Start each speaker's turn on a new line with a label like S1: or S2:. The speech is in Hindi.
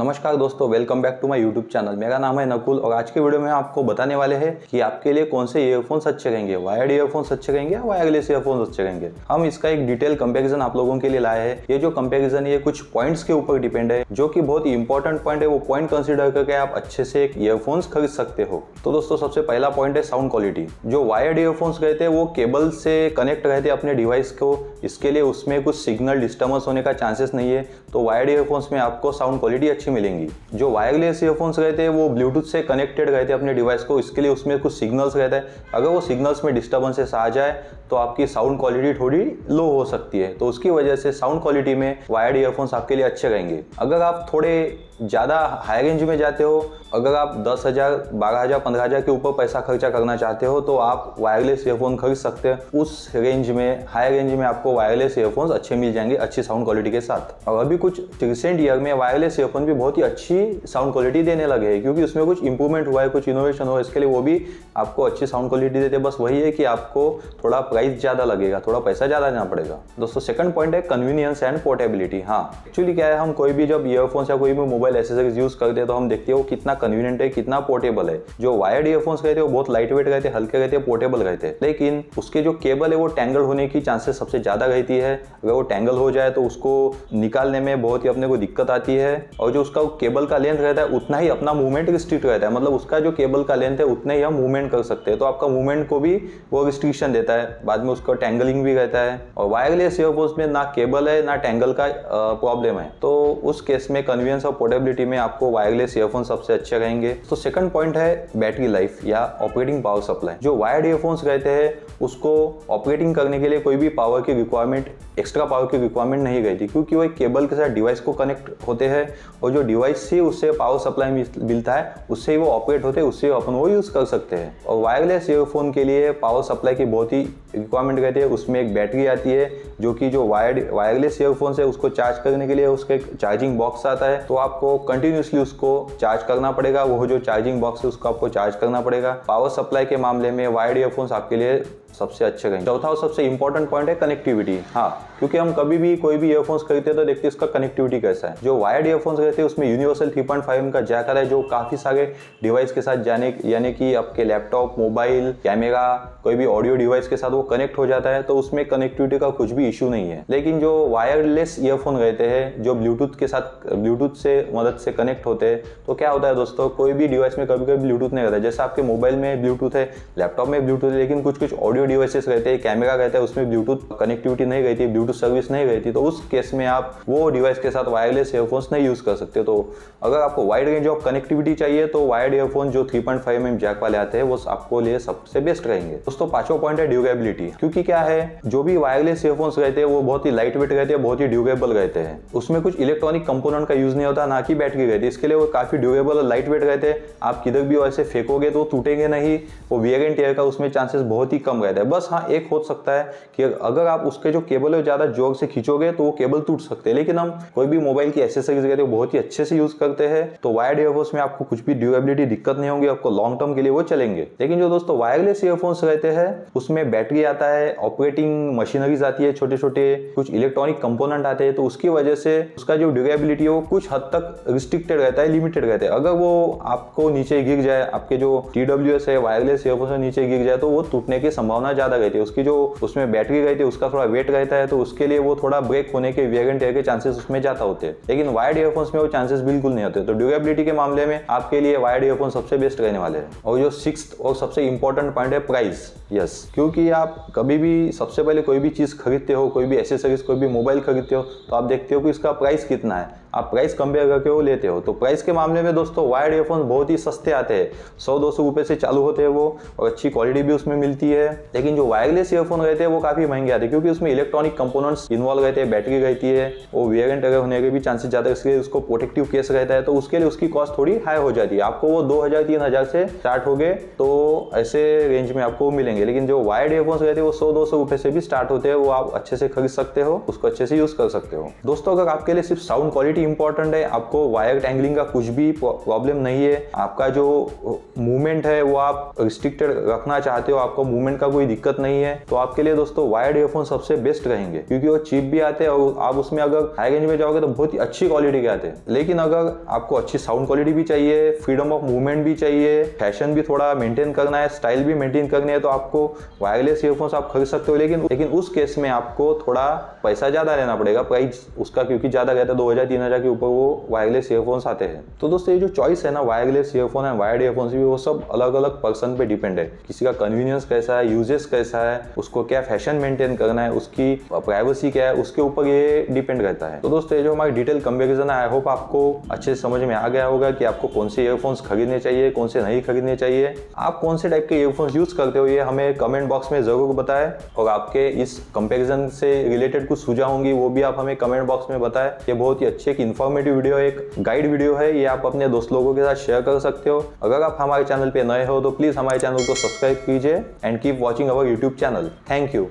S1: नमस्कार दोस्तों, welcome back to my YouTube channel. मेरा नाम है नकुल और आज के वीडियो में आपको बताने वाले हैं कि आपके लिए कौन से ईयरफोन्स अच्छे रहेंगे, वायर्ड ईयरफोन्स अच्छे रहेंगे या वायरलेस ईयरफोन्स अच्छे रहेंगे। हम इसका एक डिटेल कंपैरिजन आप लोगों के लिए लाए हैं। ये जो कंपैरिजन है ये कुछ पॉइंट्स के ऊपर डिपेंड है, जो कि बहुत ही इंपॉर्टेंट पॉइंट है। वो पॉइंट कंसिडर करके आप अच्छे से एक ईयरफोन्स खरीद सकते हो। तो दोस्तों, सबसे पहला पॉइंट है साउंड क्वालिटी। जो वायर्ड ईयरफोन्स रहते हैं वो केबल से कनेक्ट रहते हैं अपने डिवाइस को, इसके लिए उसमें कुछ सिग्नल डिस्टर्बेंस होने का चांसेस नहीं है। तो वायर्ड ईयरफोन्स में आपको साउंड क्वालिटी अच्छी मिलेंगी। जो वायरलेस ईयरफोन्स रहते हैं वो ब्लूटूथ से कनेक्टेड रहते हैं अपने डिवाइस को, इसके लिए उसमें कुछ सिग्नल्स रहता है। अगर वो सिग्नल्स में डिस्टर्बेंसेस आ जाए तो आपकी साउंड क्वालिटी थोड़ी लो हो सकती है। तो उसकी वजह से साउंड क्वालिटी में वायर्ड ईयरफोन्स आपके लिए अच्छे रहेंगे। अगर आप थोड़े ज़्यादा हाई रेंज में जाते हो, अगर आप 10,000, 12,000, 15,000 के ऊपर पैसा खर्चा करना चाहते हो तो आप वायरलेस ईयरफोन खरीद सकते हैं। उस रेंज में, हाई रेंज में आपको वायरलेस ईयरफोन्स अच्छे मिल जाएंगे अच्छी साउंड क्वालिटी के साथ। और अभी कुछ रिसेंट ईयर में वायरलेस ईयरफोन भी बहुत ही अच्छी साउंड क्वालिटी देने लगे हैं, क्योंकि उसमें कुछ इंप्रूवमेंट हुआ है, कुछ इनोवेशन हुआ है, इसके लिए वो भी आपको अच्छी साउंड क्वालिटी देते हैं। बस वही है कि आपको थोड़ा प्राइस ज़्यादा लगेगा, थोड़ा पैसा ज़्यादा देना पड़ेगा। दोस्तों, सेकंड पॉइंट है कन्वीनियंस एंड पोर्टेबिलिटी। हाँ, एक्चुअली क्या है, हम कोई भी जब ईयरफोन्स या कोई भी मोबाइल एसेसरीज यूज करते हैं तो हम देखते हो कितना कन्वीनियंट है, कितना पोर्टेबल है। जो वायर्ड ईयरफोन्स रहते हैं वो बहुत लाइट वेट रहते हैं, हल्के रहते हैं, पोर्टेबल रहते हैं, लेकिन उसके जो केबल है वो टैंगल होने की चांसेस सबसे ज़्यादा रहती है। अगर वो टैंगल हो जाए तो उसको निकालने में बहुत ही अपने को दिक्कत आती है। और जो उसका केबल का लेंथ रहता है उतना ही अपना मूवमेंट रिस्ट्रिक्ट रहता है, मतलब उसका जो केबल का लेंथ है उतने ही हम मूवमेंट कर सकते हैं। तो आपका मूवमेंट को भी वो रिस्ट्रिक्शन देता है, बाद में उसका टैंगलिंग भी रहता है। और वायरलेस ईयरफोन्स में ना केबल है ना टैंगल का प्रॉब्लम है, तो उस केस में कन्वीनियंस और पोर्टेबिलिटी में आपको वायरलेस ईयरफोन सबसे अच्छे रहेंगे। तो सेकंड पॉइंट है बैटरी लाइफ या ऑपरेटिंग पावर सप्लाई। जो वायर्ड ईयरफोन्स रहते हैं उसको ऑपरेटिंग करने के लिए कोई भी पावर की रिक्वायरमेंट, एक्स्ट्रा पावर की रिक्वायरमेंट नहीं रहती, क्योंकि वो एक केबल के साथ डिवाइस को कनेक्ट होते हैं और जो डिवाइस से उससे पावर सप्लाई मिलता है उससे ही वो ऑपरेट होते हैं, उससे अपन वो यूज़ कर सकते हैं। और वायरलेस ईयरफोन के लिए पावर सप्लाई की बहुत ही रिक्वायरमेंट रहती है। उसमें एक बैटरी आती है, जो कि जो वायरलेस ईयरफोन है उसको चार्ज करने के लिए उसका एक चार्जिंग बॉक्स आता है, तो आपको कंटिन्यूसली उसको चार्ज करना पड़ेगा। वो जो चार्जिंग बॉक्स है उसको आपको चार्ज करना पड़ेगा। पावर सप्लाई के मामले में वायर्ड ईयरफोन्स आपके लिए सबसे अच्छे रहेंगे। चौथा और सबसे इंपॉर्टेंट पॉइंट है कनेक्टिविटी। हाँ, क्योंकि हम कभी भी कोई भी ईयरफोन्स खरीदते हैं तो देखते हैं उसका कनेक्टिविटी कैसा है। जो वायर्ड ईयरफोन्स रहते हैं उसमें यूनिवर्सल 3.5 का जैक आता है, जो काफ़ी सारे डिवाइस के साथ जाने, यानी कि आपके लैपटॉप, मोबाइल, कैमरा, कोई भी ऑडियो डिवाइस के साथ वो कनेक्ट हो जाता है, तो उसमें कनेक्टिविटी का कुछ भी इशू नहीं है। लेकिन जो वायरलेस ईयरफोन रहते हैं जो ब्लूटूथ के साथ, ब्लूटूथ से मदद से कनेक्ट होते हैं, तो क्या होता है दोस्तों, कोई भी डिवाइस में कभी कभी ब्लूटूथ नहीं रहता है। जैसे आपके मोबाइल में ब्लूटूथ है, लैपटॉप में ब्लूटूथ है, लेकिन कुछ कुछ ऑडियो डिवाइसेस रहते हैं, कैमरा रहता है, उसमें ब्लूटूथ कनेक्टिविटी नहीं रहती, ब्लूटूथ सर्विस नहीं रहती, तो उस केस में आप वो डिवाइस के साथ वायरलेस ईयरफोन्स नहीं यूज कर सकते। तो अगर आपको वाइड रेंज ऑफ कनेक्टिविटी चाहिए तो वायर्ड ईयरफोन जो 3.5 mm जैक वाले आते हैं वो आपको लिए सबसे बेस्ट रहेंगे। दोस्तों, पांचवा पॉइंट है ड्यूरेबिलिटी। क्योंकि क्या है, जो भी वायरलेस ईयरफोन्स रहते हैं वो बहुत ही लाइट वेट रहते हैं, बहुत ही ड्यूरेबल रहते हैं। उसमें कुछ इलेक्ट्रॉनिक कंपोनेंट का यूज नहीं होता, ना कि बैटरी रहती है, इसके लिए वो काफी ड्यूरेबल और लाइट वेट रहते हैं। आप किधर भी वैसे फेंकोगे तो टूटेंगे नहीं, वो वियर एंड टियर का उसमें चांसेस बहुत ही कम रहता है। बस हाँ, एक हो सकता है कि अगर आप उसके जो केबल है ज्यादा जोर से खींचोगे तो वो केबल टूट सकते हैं। लेकिन हम कोई भी मोबाइल की एसेसरीज रहते हैं बहुत ही अच्छे से यूज करते हैं, तो वायर्ड ईयरफोन्स में आपको कुछ भी ड्यूरेबिलिटी दिक्कत नहीं होगी, आपको लॉन्ग टर्म के लिए वो चलेंगे। लेकिन जो दोस्तों वायरलेस ईयरफोन्स रहते हैं उसमें बैटरी आता है, ऑपरेटिंग मशीनरीज आती है, छोटे छोटे कुछ इलेक्ट्रॉनिक कंपोनेंट आते हैं, तो उसकी वजह से उसका जो ड्यूरेबिलिटी है वो कुछ हद तक रिस्ट्रिक्टेड रहता है, लिमिटेड रहता है। अगर वो आपको नीचे गिर जाए, आपके जो TWS है वायरलेस ईयरफोन्स नीचे गिर जाए, तो वो टूटने की संभावना ज्यादा रहती है। उसकी जो उसमें बैटरी रहती है उसका थोड़ा वेट रहता है, तो उसके लिए वो थोड़ा ब्रेक होने के, वियर एंड टियर के चांसेस उसमें ज्यादा होते हैं। लेकिन वायर्ड ईयरफोन्स में वो चांसेस बिल्कुल नहीं होते। तो ड्यूरेबिलिटी के मामले में आपके लिए वायर्ड ईयरफोन सबसे बेस्ट रहने वाले हैं। और जो सिक्स्थ और सबसे इंपॉर्टेंट पॉइंट है प्राइस। यस, क्योंकि आप कभी भी सबसे पहले कोई भी चीज खरीदते हो, कोई भी एसेसरीज, कोई भी मोबाइल खरीदते हो, तो आप देखते हो कि इसका प्राइस कितना है, आप प्राइस कंपेयर करके वो लेते हो। तो प्राइस के मामले में दोस्तों वायर्ड ईयरफोन बहुत ही सस्ते आते हैं, 100-200 रुपए से चालू होते हैं वो, और अच्छी क्वालिटी भी उसमें मिलती है। लेकिन जो वायरलेस ईयरफोन रहते हैं वो काफी महंगे आते हैं, क्योंकि उसमें इलेक्ट्रॉनिक कंपोनेंट्स इन्वॉल्व रहते हैं, बैटरी रहती है, वो वियर एंड टियर होने के भी चांसेस ज्यादा, इसलिए उसको प्रोटेक्टिव केस रहता है, तो उसके लिए उसकी कॉस्ट थोड़ी हाई हो जाती है। आपको वो 2000-3000 से स्टार्ट हो गए, तो ऐसे रेंज में आपको मिलेंगे। लेकिन जो वायर्ड ईयरफोन्स रहते हैं वो 100-200 रुपए से भी स्टार्ट होते हैं, वो आप अच्छे से खरीद सकते हो, उसको अच्छे से यूज कर सकते हो। दोस्तों, अगर आपके लिए सिर्फ साउंड क्वालिटी क्वालिटी इंपॉर्टेंट है, आपको वायर टैंगलिंग का कुछ भी प्रॉब्लम नहीं है, आपका जो मूवमेंट है वो आप रिस्ट्रिक्टेड रखना चाहते हो, आपको मूवमेंट का कोई दिक्कत नहीं है, तो आपके लिए दोस्तों वायर्ड ईयरफोन सबसे बेस्ट रहेंगे, क्योंकि वो चीप भी आते हैं और आप उसमें अगर हाई रेंज में जाओगे तो बहुत ही अच्छी क्वालिटी के आते हैं। लेकिन अगर आपको अच्छी साउंड क्वालिटी भी चाहिए, फ्रीडम ऑफ मूवमेंट भी चाहिए, फैशन भी थोड़ा मेंटेन करना है, स्टाइल भी मेंटेन करनी है, तो आपको वायरलेस ईयरफोन्स आप खरीद सकते हो। लेकिन उस केस में आपको थोड़ा पैसा ज्यादा लेना पड़ेगा, प्राइस उसका क्योंकि ज्यादा रहता है, 2000-3000 के ऊपर वो वायरलेस ईयरफोन्स आते हैं। तो दोस्तों ये जो चॉइस है ना, वायरलेस ईयरफोन है, वायर्ड ईयरफोन्स भी, वो सब अलग अलग पर्सन पे डिपेंड है। किसी का कन्वीनियंस कैसा है, यूजेस कैसा है, उसको क्या फैशन मेंटेन करना है, उसकी प्राइवेसी क्या है, उसके ऊपर ये डिपेंड रहता है। तो दोस्तों ये जो हमारी डिटेल कंपैरिजन है, आई होप आपको अच्छे से समझ में आ गया होगा कि आपको कौन से ईयरफोन्स खरीदने चाहिए, कौन से नहीं खरीदने चाहिए। आप कौन से टाइप के ईयरफोन्स यूज करते हो ये हमें कमेंट बॉक्स में जरूर बताएं, और आपके इस कंपैरिजन से रिलेटेड कुछ सुझाव होंगी वो भी आप हमें कमेंट बॉक्स में बताएं। ये बहुत ही अच्छी एक इन्फॉर्मेटिव वीडियो, एक गाइड वीडियो है, ये आप अपने दोस्त लोगों के साथ शेयर कर सकते हो। अगर आप हमारे चैनल पे नए हो तो प्लीज हमारे चैनल को सब्सक्राइब कीजिए and keep watching our YouTube channel. Thank you.